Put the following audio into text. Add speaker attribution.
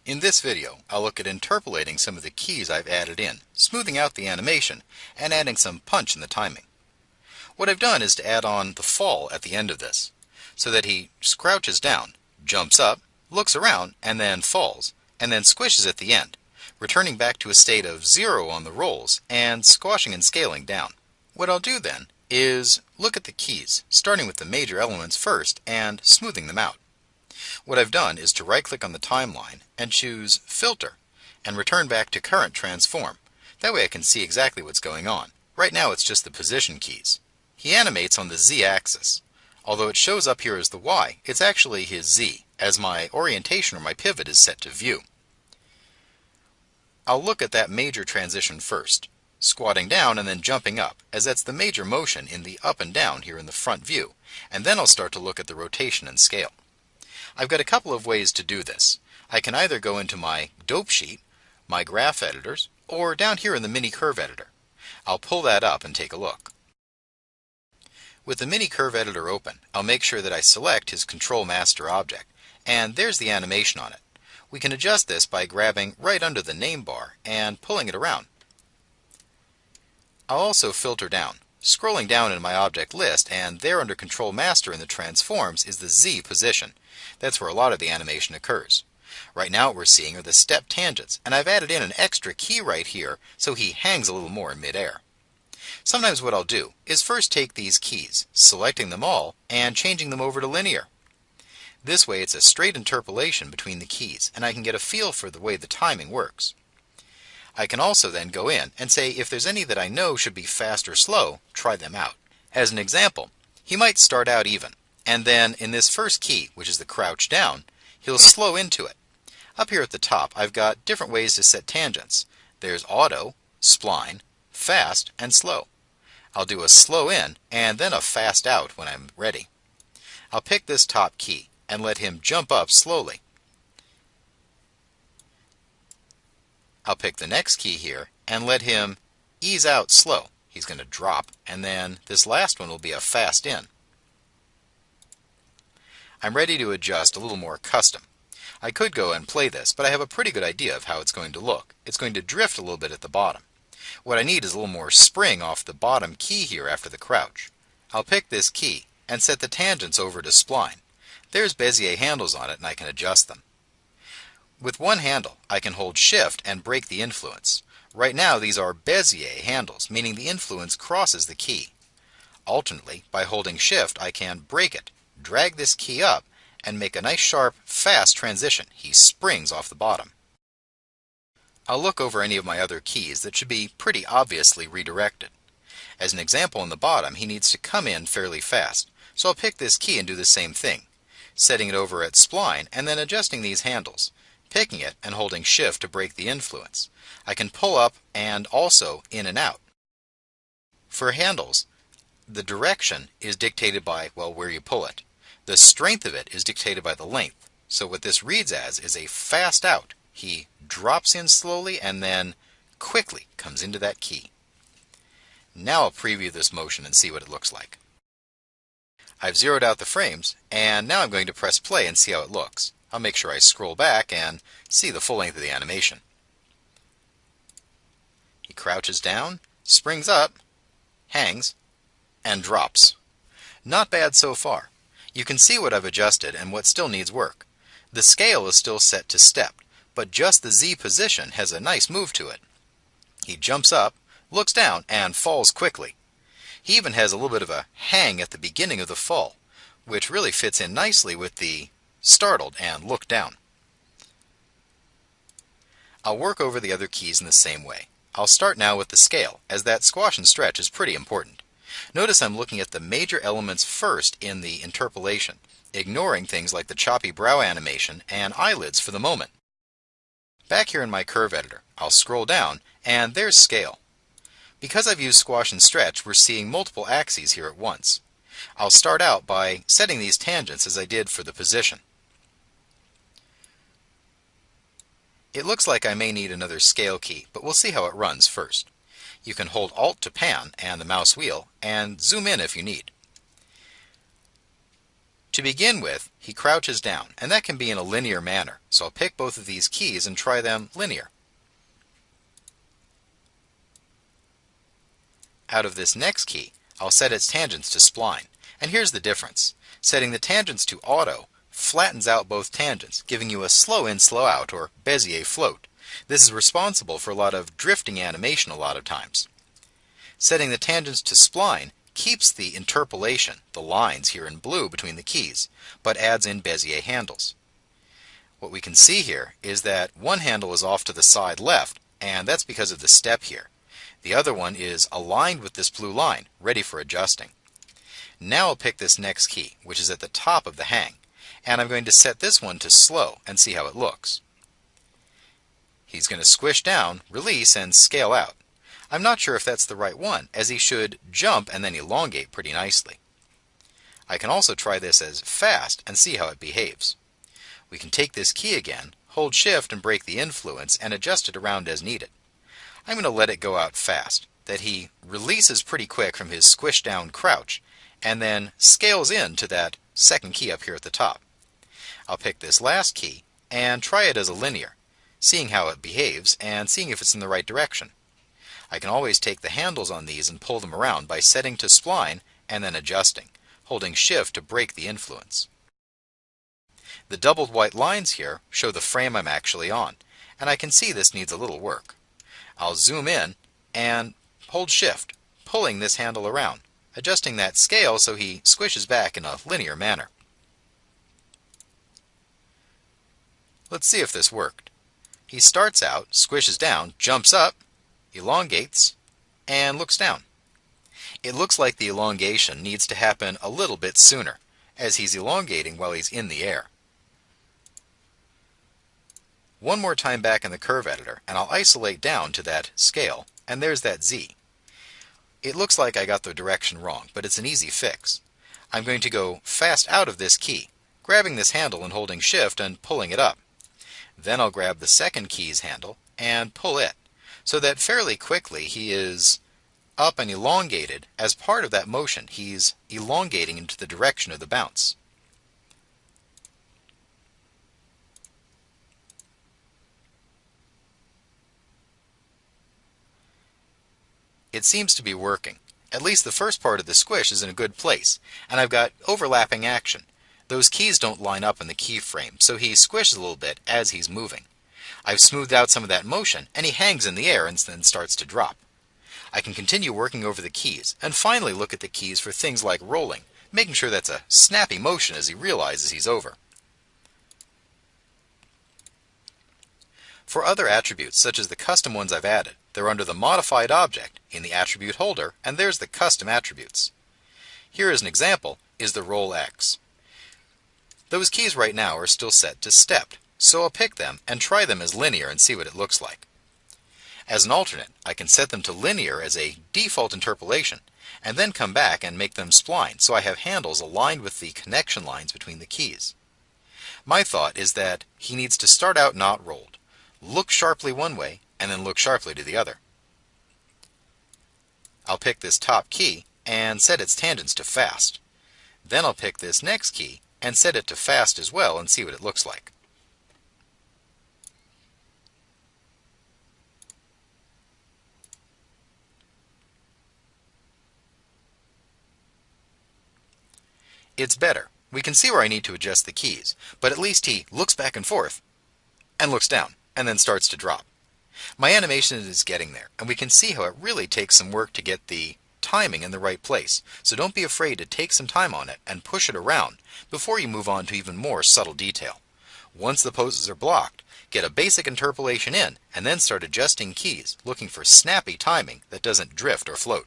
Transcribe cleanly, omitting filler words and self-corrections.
Speaker 1: In this video, I'll look at interpolating some of the keys I've added in, smoothing out the animation, and adding some punch in the timing. What I've done is to add on the fall at the end of this, so that he crouches down, jumps up, looks around, and then falls, and then squishes at the end, returning back to a state of 0 on the rolls, and squashing and scaling down. What I'll do then is look at the keys, starting with the major elements first, and smoothing them out. What I've done is to right-click on the timeline and choose Filter and return back to Current Transform. That way I can see exactly what's going on. Right now it's just the position keys. He animates on the Z-axis. Although it shows up here as the Y, it's actually his Z, as my orientation or my pivot is set to view. I'll look at that major transition first, squatting down and then jumping up, as that's the major motion in the up and down here in the front view, and then I'll start to look at the rotation and scale. I've got a couple of ways to do this. I can either go into my dope sheet, my graph editors, or down here in the mini curve editor. I'll pull that up and take a look. With the mini curve editor open, I'll make sure that I select his control master object, and there's the animation on it. We can adjust this by grabbing right under the name bar and pulling it around. I'll also filter down, scrolling down in my object list, and there under control master in the transforms is the Z position. That's where a lot of the animation occurs. Right now what we're seeing are the step tangents, and I've added in an extra key right here so he hangs a little more in midair. Sometimes what I'll do is first take these keys, selecting them all, and changing them over to linear. This way it's a straight interpolation between the keys, and I can get a feel for the way the timing works. I can also then go in and say if there's any that I know should be fast or slow, try them out. As an example, he might start out even, and then in this first key, which is the crouch down, he'll slow into it. Up here at the top I've got different ways to set tangents. There's auto, spline, fast, and slow. I'll do a slow in and then a fast out when I'm ready. I'll pick this top key and let him jump up slowly. I'll pick the next key here and let him ease out slow. He's going to drop, and then this last one will be a fast in. I'm ready to adjust a little more custom. I could go and play this, but I have a pretty good idea of how it's going to look. It's going to drift a little bit at the bottom. What I need is a little more spring off the bottom key here after the crouch. I'll pick this key and set the tangents over to spline. There's Bezier handles on it, and I can adjust them. With one handle, I can hold Shift and break the influence. Right now these are Bezier handles, meaning the influence crosses the key. Alternately, by holding Shift, I can break it, drag this key up, and make a nice sharp, fast transition. He springs off the bottom. I'll look over any of my other keys that should be pretty obviously redirected. As an example, on the bottom he needs to come in fairly fast, so I'll pick this key and do the same thing, setting it over at spline and then adjusting these handles, picking it and holding Shift to break the influence. I can pull up and also in and out. For handles, the direction is dictated by, well, where you pull it. The strength of it is dictated by the length. So what this reads as is a fast out. He drops in slowly and then quickly comes into that key. Now I'll preview this motion and see what it looks like. I've zeroed out the frames, and now I'm going to press play and see how it looks. I'll make sure I scroll back and see the full length of the animation. He crouches down, springs up, hangs, and drops. Not bad so far. You can see what I've adjusted and what still needs work. The scale is still set to stepped, but just the Z position has a nice move to it. He jumps up, looks down, and falls quickly. He even has a little bit of a hang at the beginning of the fall, which really fits in nicely with the startled and look down. I'll work over the other keys in the same way. I'll start now with the scale, as that squash and stretch is pretty important. Notice I'm looking at the major elements first in the interpolation, ignoring things like the choppy brow animation and eyelids for the moment. Back here in my curve editor, I'll scroll down, and there's scale. Because I've used squash and stretch, we're seeing multiple axes here at once. I'll start out by setting these tangents as I did for the position. It looks like I may need another scale key, but we'll see how it runs first. You can hold Alt to pan and the mouse wheel, and zoom in if you need. To begin with, he crouches down, and that can be in a linear manner, so I'll pick both of these keys and try them linear. Out of this next key, I'll set its tangents to spline, and here's the difference. Setting the tangents to auto flattens out both tangents, giving you a slow in, slow out, or Bezier float. This is responsible for a lot of drifting animation a lot of times. Setting the tangents to spline keeps the interpolation, the lines here in blue between the keys, but adds in Bezier handles. What we can see here is that one handle is off to the side left, and that's because of the step here. The other one is aligned with this blue line, ready for adjusting. Now I'll pick this next key, which is at the top of the hang, and I'm going to set this one to slow and see how it looks. He's going to squish down, release, and scale out. I'm not sure if that's the right one, as he should jump and then elongate pretty nicely. I can also try this as fast and see how it behaves. We can take this key again, hold Shift and break the influence, and adjust it around as needed. I'm going to let it go out fast, that he releases pretty quick from his squish down crouch, and then scales in to that second key up here at the top. I'll pick this last key and try it as a linear, seeing how it behaves and seeing if it's in the right direction. I can always take the handles on these and pull them around by setting to spline and then adjusting, holding Shift to break the influence. The doubled white lines here show the frame I'm actually on, and I can see this needs a little work. I'll zoom in and hold Shift, pulling this handle around, adjusting that scale so he squishes back in a linear manner. Let's see if this worked. He starts out, squishes down, jumps up, elongates, and looks down. It looks like the elongation needs to happen a little bit sooner, as he's elongating while he's in the air. One more time back in the curve editor, and I'll isolate down to that scale, and there's that Z. It looks like I got the direction wrong, but it's an easy fix. I'm going to go fast out of this key, grabbing this handle and holding Shift and pulling it up. Then I'll grab the second key's handle and pull it, so that fairly quickly he is up and elongated. As part of that motion, he's elongating into the direction of the bounce. It seems to be working. At least the first part of the squish is in a good place, and I've got overlapping action. Those keys don't line up in the keyframe, so he squishes a little bit as he's moving. I've smoothed out some of that motion, and he hangs in the air and then starts to drop. I can continue working over the keys, and finally look at the keys for things like rolling, making sure that's a snappy motion as he realizes he's over. For other attributes, such as the custom ones I've added, they're under the Modified object in the Attribute holder, and there's the Custom Attributes. Here as an example is the Roll X. Those keys right now are still set to stepped, so I'll pick them and try them as linear and see what it looks like. As an alternate, I can set them to linear as a default interpolation, and then come back and make them spline, so I have handles aligned with the connection lines between the keys. My thought is that he needs to start out not rolled, look sharply one way, and then look sharply to the other. I'll pick this top key and set its tangents to fast. Then I'll pick this next key and set it to fast as well and see what it looks like. It's better. We can see where I need to adjust the keys, but at least he looks back and forth and looks down and then starts to drop. My animation is getting there, and we can see how it really takes some work to get the timing in the right place, so don't be afraid to take some time on it and push it around before you move on to even more subtle detail. Once the poses are blocked, get a basic interpolation in, and then start adjusting keys, looking for snappy timing that doesn't drift or float.